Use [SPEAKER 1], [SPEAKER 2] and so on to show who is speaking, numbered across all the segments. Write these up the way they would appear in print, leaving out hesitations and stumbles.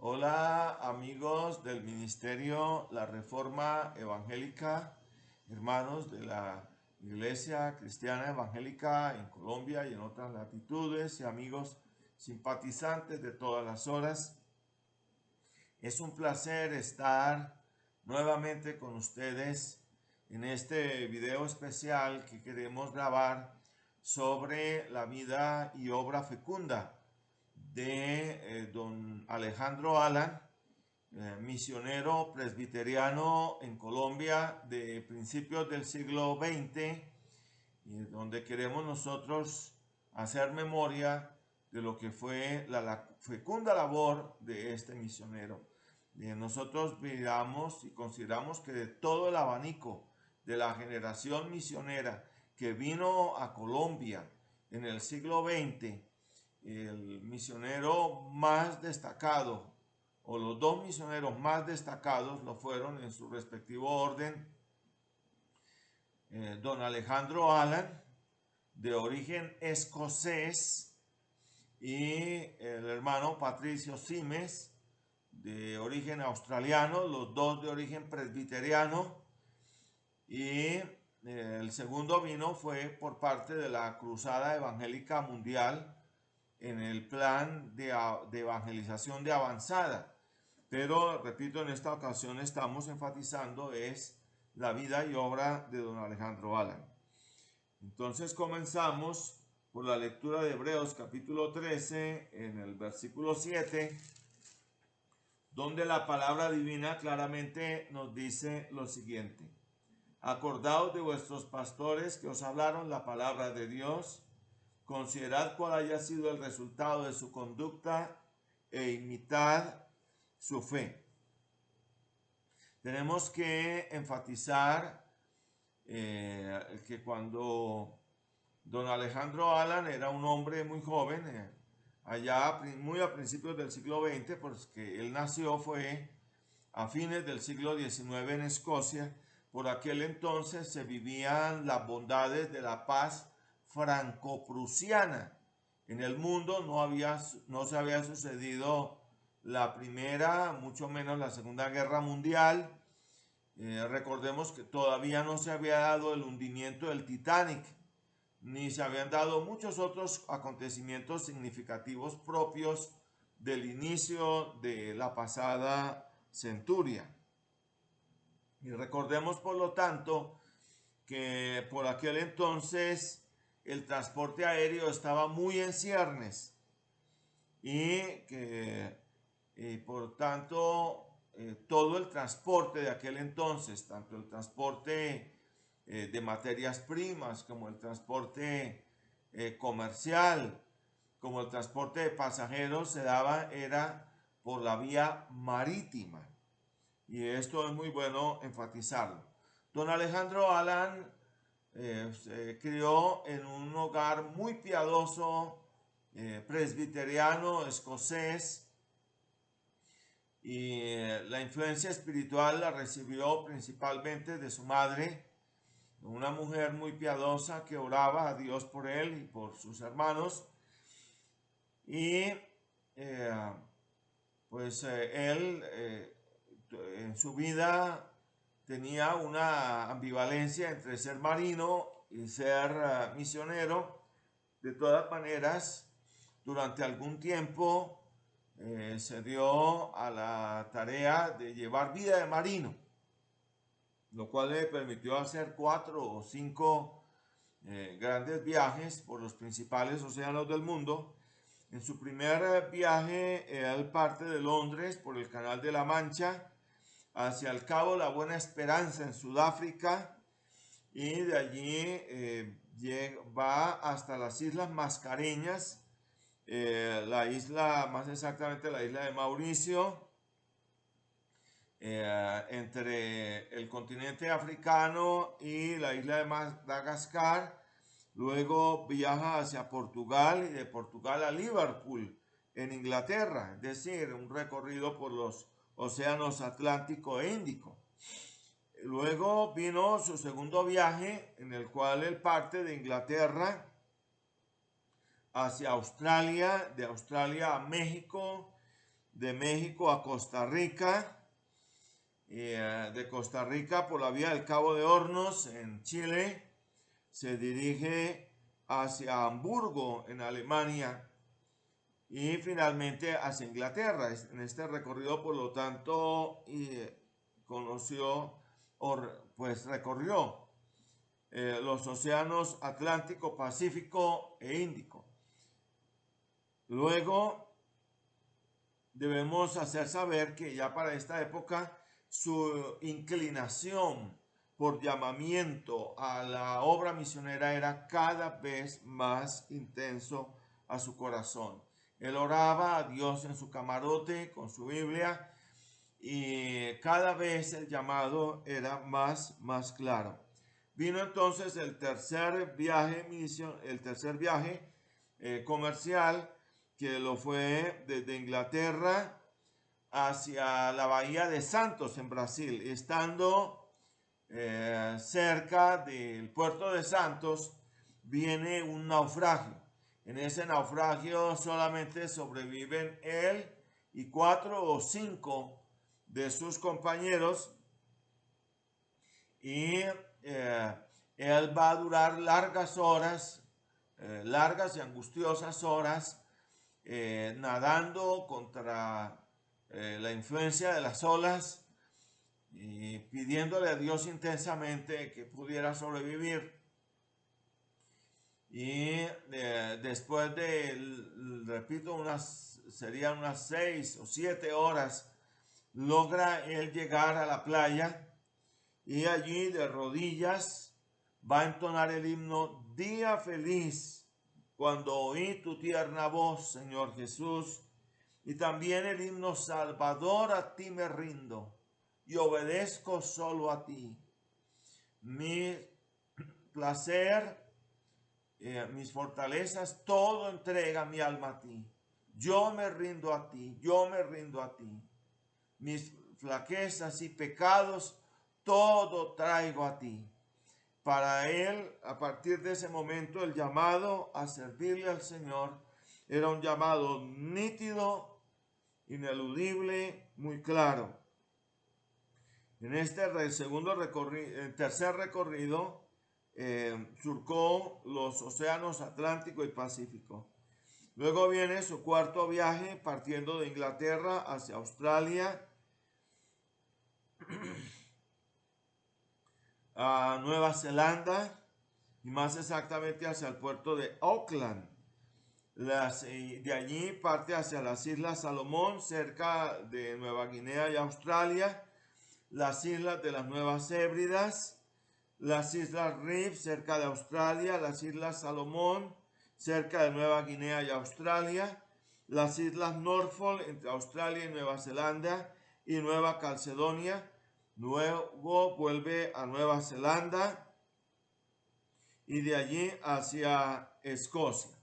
[SPEAKER 1] Hola amigos del Ministerio La Reforma Evangélica, hermanos de la Iglesia Cristiana Evangélica en Colombia y en otras latitudes y amigos simpatizantes de todas las horas. Es un placer estar nuevamente con ustedes en este video especial que queremos grabar sobre la vida y obra fecunda de don Alejandro Alan, misionero presbiteriano en Colombia de principios del siglo XX, donde queremos nosotros hacer memoria de lo que fue la fecunda labor de este misionero. Nosotros miramos y consideramos que de todo el abanico de la generación misionera que vino a Colombia en el siglo XX, el misionero más destacado, o los dos misioneros más destacados, lo fueron en su respectivo orden, don Alejandro Alan, de origen escocés, y el hermano Patricio Simes, de origen australiano, los dos de origen presbiteriano, y el segundo vino fue por parte de la Cruzada Evangélica Mundial en el plan de evangelización de avanzada. Pero, repito, en esta ocasión estamos enfatizando es la vida y obra de don Alejandro Alan. Entonces comenzamos por la lectura de Hebreos capítulo 13 en el versículo 7, donde la palabra divina claramente nos dice lo siguiente: acordaos de vuestros pastores que os hablaron la palabra de Dios, considerad cuál haya sido el resultado de su conducta e imitad su fe. Tenemos que enfatizar que cuando don Alejandro Alan era un hombre muy joven, allá muy a principios del siglo XX, porque él nació fue a fines del siglo XIX en Escocia. Por aquel entonces se vivían las bondades de la paz franco-prusiana. En el mundo no se había sucedido la primera, mucho menos la Segunda Guerra Mundial. Recordemos que todavía no se había dado el hundimiento del Titanic, ni se habían dado muchos otros acontecimientos significativos propios del inicio de la pasada centuria. Y recordemos, por lo tanto, que por aquel entonces el transporte aéreo estaba muy en ciernes y que por tanto todo el transporte de aquel entonces, tanto el transporte de materias primas como el transporte comercial, como el transporte de pasajeros era por la vía marítima. Y esto es muy bueno enfatizarlo. Don Alejandro Alan se crió en un hogar muy piadoso, presbiteriano, escocés, y la influencia espiritual la recibió principalmente de su madre, una mujer muy piadosa que oraba a Dios por él y por sus hermanos. Y él en su vida tenía una ambivalencia entre ser marino y ser misionero. De todas maneras, durante algún tiempo se dio a la tarea de llevar vida de marino, lo cual le permitió hacer 4 o 5 grandes viajes por los principales océanos del mundo. En su primer viaje, él parte de Londres por el Canal de la Mancha hacia el Cabo La Buena Esperanza en Sudáfrica, y de allí va hasta las Islas Mascareñas, la isla, más exactamente la isla de Mauricio, entre el continente africano y la isla de Madagascar. Luego viaja hacia Portugal y de Portugal a Liverpool, en Inglaterra, es decir, un recorrido por los océanos Atlántico e Índico. Luego vino su segundo viaje, en el cual él parte de Inglaterra hacia Australia, de Australia a México, de México a Costa Rica, de Costa Rica por la vía del Cabo de Hornos en Chile, se dirige hacia Hamburgo en Alemania y finalmente hacia Inglaterra. En este recorrido, por lo tanto, recorrió los océanos Atlántico, Pacífico e Índico. Luego debemos hacer saber que ya para esta época su inclinación por llamamiento a la obra misionera era cada vez más intenso a su corazón. Él oraba a Dios en su camarote con su Biblia y cada vez el llamado era más claro. Vino entonces el tercer viaje comercial, que lo fue desde Inglaterra hacia la bahía de Santos en Brasil. Estando cerca del puerto de Santos viene un naufragio. En ese naufragio solamente sobreviven él y 4 o 5 de sus compañeros, y él va a durar largas horas, largas y angustiosas horas, nadando contra la influencia de las olas y pidiéndole a Dios intensamente que pudiera sobrevivir. Y después de, repito, serían unas 6 o 7 horas, logra él llegar a la playa y allí de rodillas va a entonar el himno Día feliz, cuando oí tu tierna voz, Señor Jesús, y también el himno Salvador, a ti me rindo y obedezco solo a ti. Mi placer, mis fortalezas, todo entrega mi alma a ti. Yo me rindo a ti, yo me rindo a ti. Mis flaquezas y pecados, todo traigo a ti. Para él, a partir de ese momento, el llamado a servirle al Señor era un llamado nítido, ineludible, muy claro. En este tercer recorrido, surcó los océanos Atlántico y Pacífico. Luego viene su cuarto viaje, partiendo de Inglaterra hacia Australia, a Nueva Zelanda y más exactamente hacia el puerto de Auckland. De allí parte hacia las Islas Salomón, cerca de Nueva Guinea y Australia, las Islas de las Nuevas Hébridas, las Islas Reef, cerca de Australia, las Islas Salomón, cerca de Nueva Guinea y Australia, las Islas Norfolk, entre Australia y Nueva Zelanda, y Nueva Caledonia. Luego vuelve a Nueva Zelanda y de allí hacia Escocia.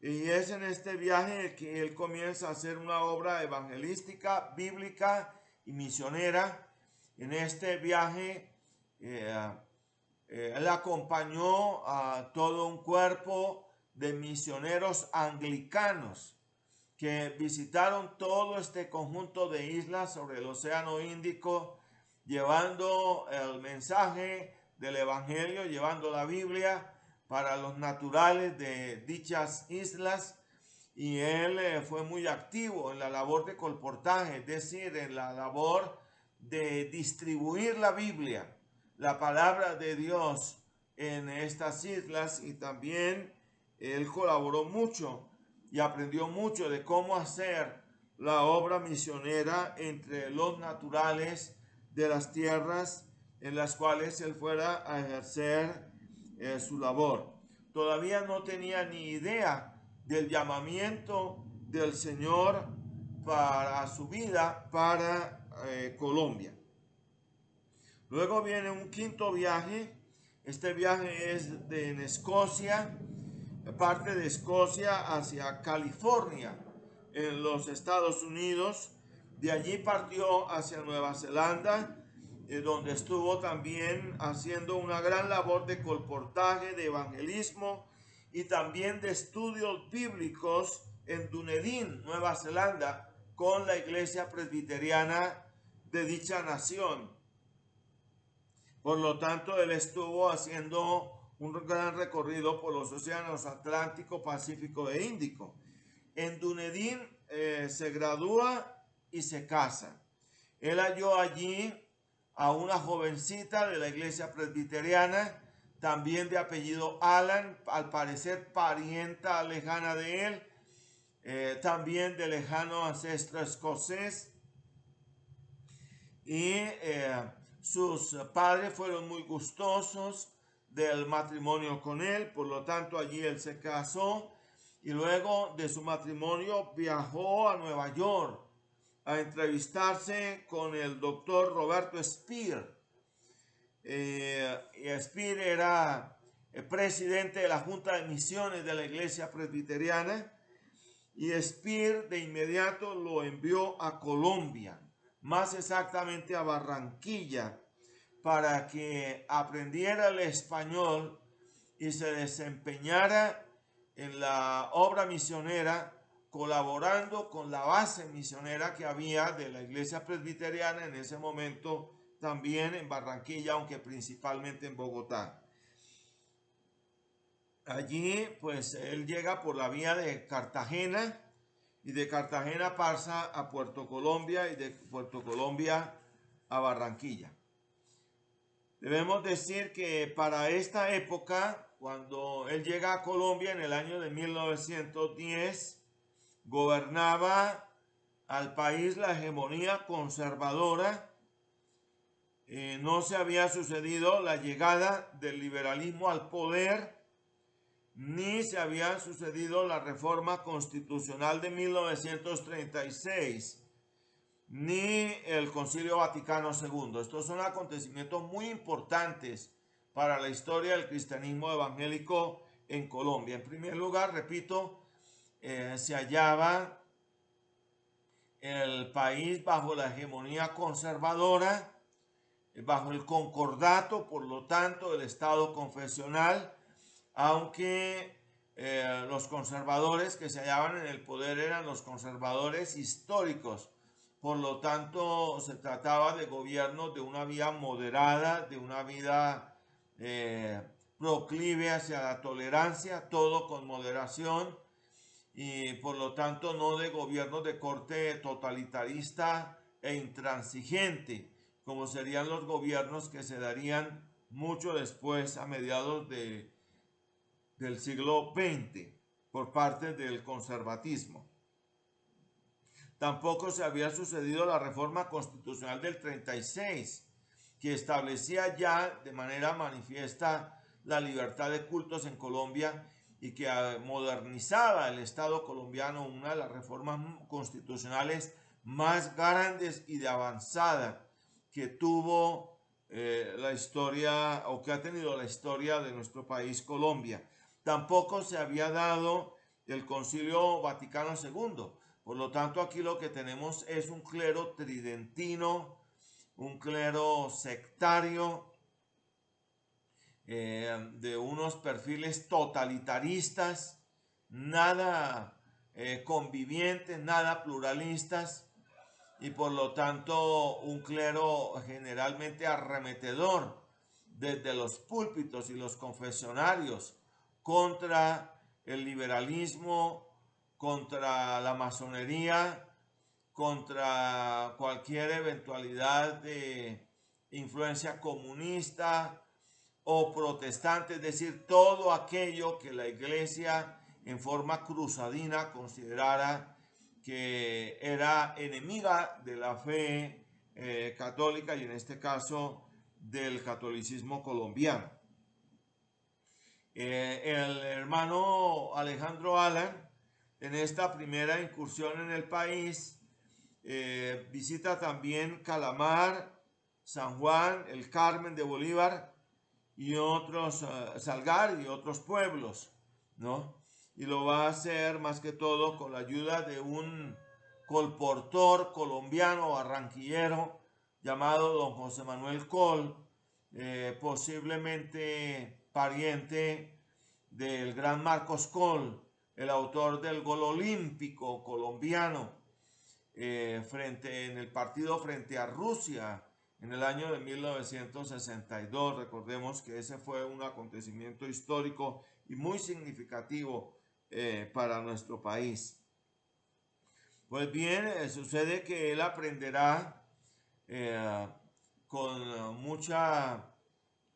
[SPEAKER 1] Y es en este viaje que él comienza a hacer una obra evangelística, bíblica y misionera. En este viaje él acompañó a todo un cuerpo de misioneros anglicanos que visitaron todo este conjunto de islas sobre el Océano Índico, llevando el mensaje del Evangelio, llevando la Biblia para los naturales de dichas islas. Y él fue muy activo en la labor de colportaje, es decir, en la labor de distribuir la Biblia, la palabra de Dios en estas islas, y también él colaboró mucho y aprendió mucho de cómo hacer la obra misionera entre los naturales de las tierras en las cuales él fuera a ejercer su labor. Todavía no tenía ni idea del llamamiento del Señor para su vida, para Colombia. Luego viene un quinto viaje. Este viaje es en Escocia, parte de Escocia hacia California, en los Estados Unidos. De allí partió hacia Nueva Zelanda, donde estuvo también haciendo una gran labor de colportaje, de evangelismo y también de estudios bíblicos en Dunedin, Nueva Zelanda, con la iglesia presbiteriana de dicha nación. Por lo tanto, él estuvo haciendo un gran recorrido por los océanos Atlántico, Pacífico e Índico. En Dunedin se gradúa y se casa. Él halló allí a una jovencita de la iglesia presbiteriana, también de apellido Allan, al parecer parienta lejana de él, también de lejano ancestro escocés. Y sus padres fueron muy gustosos del matrimonio con él, por lo tanto allí él se casó y luego de su matrimonio viajó a Nueva York a entrevistarse con el doctor Roberto Speer. Speer era presidente de la Junta de Misiones de la Iglesia Presbiteriana y Speer de inmediato lo envió a Colombia, más exactamente a Barranquilla, para que aprendiera el español y se desempeñara en la obra misionera, colaborando con la base misionera que había de la iglesia presbiteriana en ese momento, también en Barranquilla, aunque principalmente en Bogotá. Allí pues él llega por la vía de Cartagena y de Cartagena pasa a Puerto Colombia y de Puerto Colombia a Barranquilla. Debemos decir que para esta época, cuando él llega a Colombia en el año de 1910, gobernaba al país la hegemonía conservadora. No se había sucedido la llegada del liberalismo al poder, ni se había sucedido la reforma constitucional de 1936. Ni el Concilio Vaticano II. Estos son acontecimientos muy importantes para la historia del cristianismo evangélico en Colombia. En primer lugar, repito, se hallaba el país bajo la hegemonía conservadora, bajo el concordato, por lo tanto, del Estado confesional, aunque los conservadores que se hallaban en el poder eran los conservadores históricos. Por lo tanto, se trataba de gobiernos de una vía moderada, de una vida proclive hacia la tolerancia, todo con moderación, y por lo tanto no de gobiernos de corte totalitarista e intransigente, como serían los gobiernos que se darían mucho después, a mediados del siglo XX, por parte del conservatismo. Tampoco se había sucedido la reforma constitucional del 36, que establecía ya de manera manifiesta la libertad de cultos en Colombia y que modernizaba el Estado colombiano, una de las reformas constitucionales más grandes y de avanzada que tuvo la historia o que ha tenido la historia de nuestro país Colombia. Tampoco se había dado el Concilio Vaticano II. Por lo tanto, aquí lo que tenemos es un clero tridentino, un clero sectario, de unos perfiles totalitaristas, nada convivientes, nada pluralistas, y por lo tanto un clero generalmente arremetedor desde los púlpitos y los confesionarios contra el liberalismo, contra la masonería, contra cualquier eventualidad de influencia comunista o protestante, es decir, todo aquello que la iglesia en forma cruzadina considerara que era enemiga de la fe católica y en este caso del catolicismo colombiano. El hermano Alejandro Allan, en esta primera incursión en el país, visita también Calamar, San Juan, el Carmen de Bolívar y otros, Salgar y otros pueblos, ¿no? Y lo va a hacer más que todo con la ayuda de un colportor colombiano barranquillero llamado don José Manuel Col, posiblemente pariente del gran Marcos Col, el autor del gol olímpico colombiano, en el partido frente a Rusia en el año de 1962. Recordemos que ese fue un acontecimiento histórico y muy significativo para nuestro país. Pues bien, sucede que él aprenderá eh, con mucho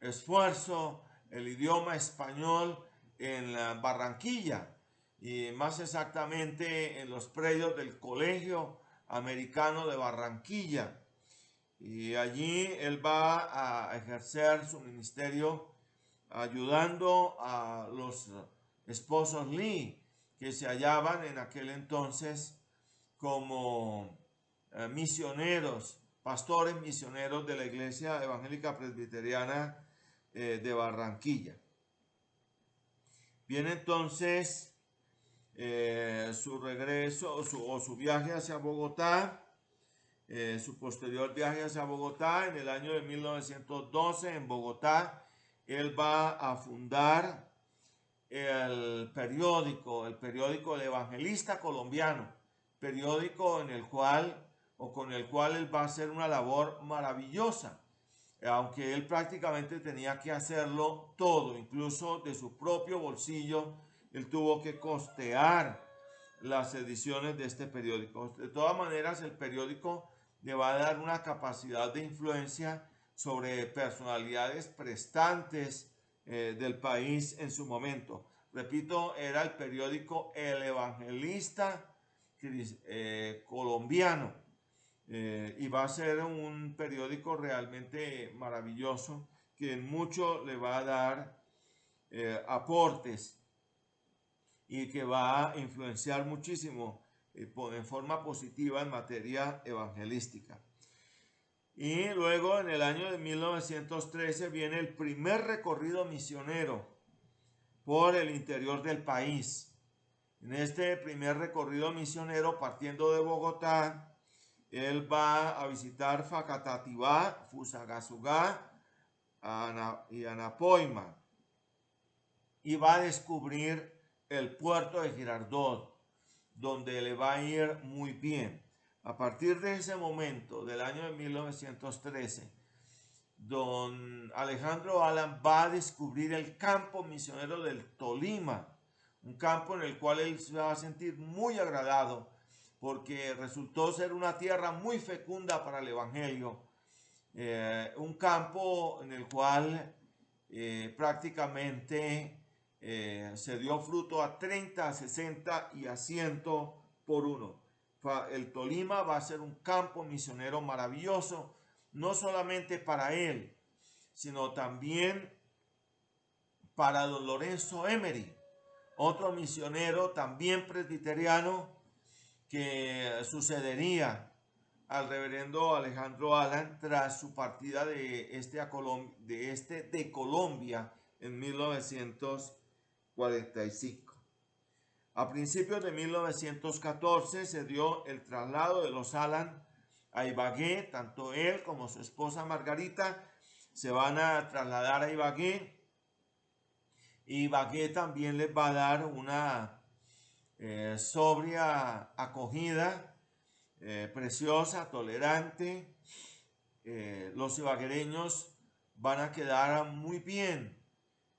[SPEAKER 1] esfuerzo el idioma español en Barranquilla y más exactamente en los predios del Colegio Americano de Barranquilla. Y allí él va a ejercer su ministerio ayudando a los esposos Lee que se hallaban en aquel entonces como misioneros, pastores misioneros de la Iglesia Evangélica Presbiteriana de Barranquilla. Viene entonces su regreso o su viaje hacia Bogotá, su posterior viaje hacia Bogotá en el año de 1912 en Bogotá. Él va a fundar el periódico El Evangelista Colombiano, periódico en el cual o con el cual él va a hacer una labor maravillosa, aunque él prácticamente tenía que hacerlo todo, incluso de su propio bolsillo. Él tuvo que costear las ediciones de este periódico. De todas maneras, el periódico le va a dar una capacidad de influencia sobre personalidades prestantes del país en su momento. Repito, era el periódico El Evangelista Colombiano. Y va a ser un periódico realmente maravilloso que en mucho le va a dar aportes y que va a influenciar muchísimo en forma positiva en materia evangelística. Y luego en el año de 1913 viene el primer recorrido misionero por el interior del país. En este primer recorrido misionero, partiendo de Bogotá, él va a visitar Facatativá, Fusagasugá y Anapoima y va a descubrir el puerto de Girardot, donde le va a ir muy bien. A partir de ese momento, del año de 1913, don Alejandro Alan va a descubrir el campo misionero del Tolima, un campo en el cual él se va a sentir muy agradado porque resultó ser una tierra muy fecunda para el Evangelio, un campo en el cual prácticamente se dio fruto a 30, a 60 y a 100 por uno. El Tolima va a ser un campo misionero maravilloso, no solamente para él, sino también para don Lorenzo Emery, otro misionero también presbiteriano que sucedería al reverendo Alejandro Alan tras su partida de Colombia en 1945. A principios de 1914 se dio el traslado de los Alan a Ibagué. Tanto él como su esposa Margarita se van a trasladar a Ibagué. Ibagué también les va a dar una sobria acogida, preciosa, tolerante. Los ibaguereños van a quedar muy bien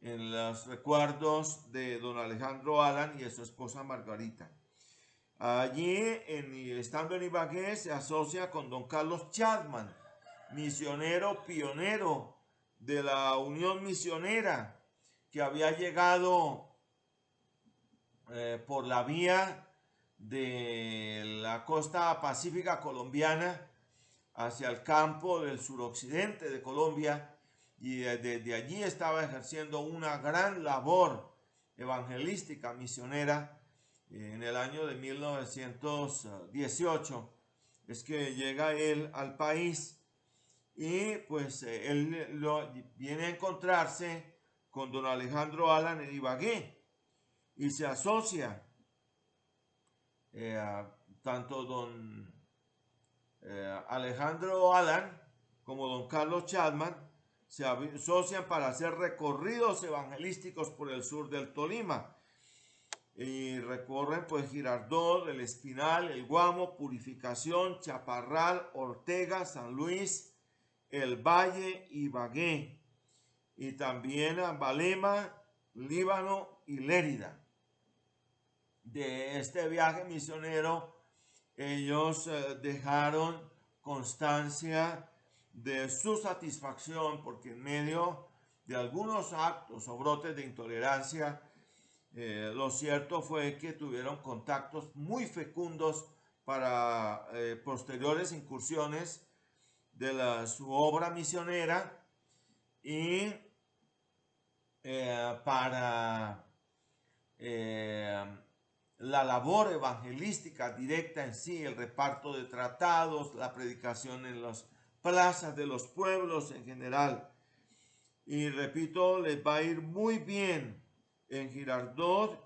[SPEAKER 1] en los recuerdos de don Alejandro Alan y de su esposa Margarita. Allí, estando en Ibagué, se asocia con don Carlos Chapman, misionero pionero de la Unión Misionera, que había llegado por la vía de la costa pacífica colombiana hacia el campo del suroccidente de Colombia, y desde allí estaba ejerciendo una gran labor evangelística misionera. En el año de 1918 es que llega él al país y pues él viene a encontrarse con don Alejandro Alan en Ibagué y se asocia tanto don Alejandro Alan como don Carlos Chapman se asocian para hacer recorridos evangelísticos por el sur del Tolima. y recorren pues Girardot, El Espinal, El Guamo, Purificación, Chaparral, Ortega, San Luis, El Valle y Bagué, y también Ambalema, Líbano y Lérida. De este viaje misionero ellos dejaron constancia de su satisfacción porque en medio de algunos actos o brotes de intolerancia, lo cierto fue que tuvieron contactos muy fecundos para posteriores incursiones de su obra misionera y para la labor evangelística directa en sí, el reparto de tratados, la predicación en las plazas de los pueblos en general. Y repito, les va a ir muy bien en Girardot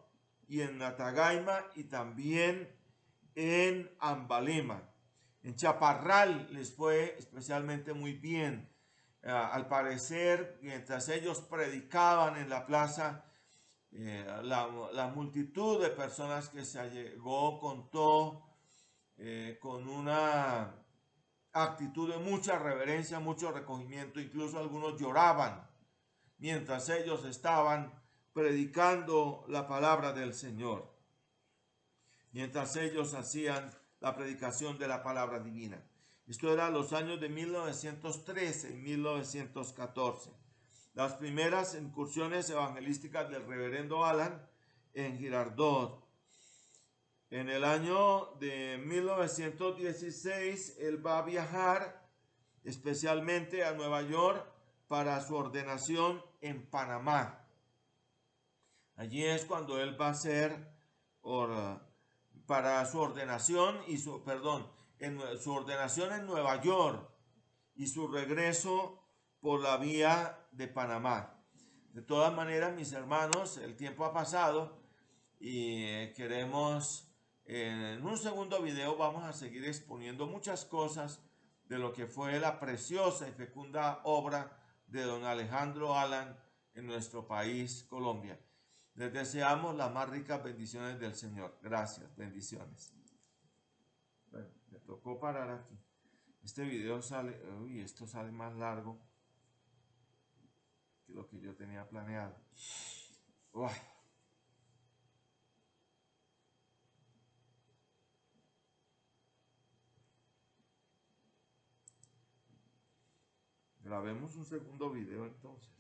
[SPEAKER 1] y en Natagaima y también en Ambalema. En Chaparral les fue especialmente muy bien. Al parecer, mientras ellos predicaban en la plaza, la multitud de personas que se allegó contó con una actitud de mucha reverencia, mucho recogimiento, incluso algunos lloraban mientras ellos estaban predicando la palabra del Señor, mientras ellos hacían la predicación de la palabra divina. Esto era los años de 1913 y 1914. Las primeras incursiones evangelísticas del reverendo Alan en Girardot. En el año de 1916 él va a viajar especialmente a Nueva York para su ordenación en Panamá. Allí es cuando él va a ser para su ordenación y su ordenación en Nueva York y su regreso por la vía de Panamá. De todas maneras, mis hermanos, el tiempo ha pasado y queremos, en un segundo video vamos a seguir exponiendo muchas cosas de lo que fue la preciosa y fecunda obra de don Alejandro Alan en nuestro país, Colombia. Les deseamos las más ricas bendiciones del Señor. Gracias, bendiciones. Bueno, me tocó parar aquí. Este video sale, uy, esto sale más largo que lo que yo tenía planeado. Uy. Grabemos un segundo video entonces.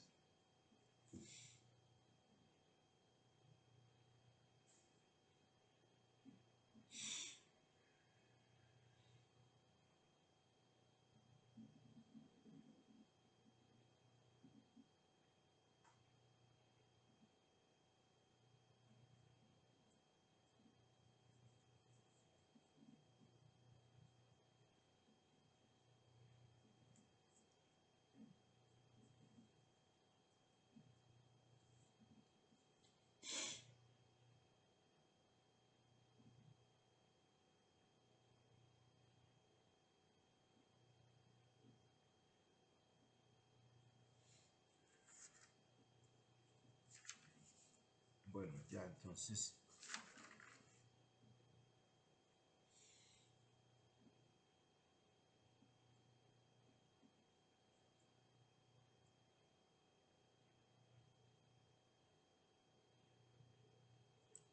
[SPEAKER 1] Bueno, ya entonces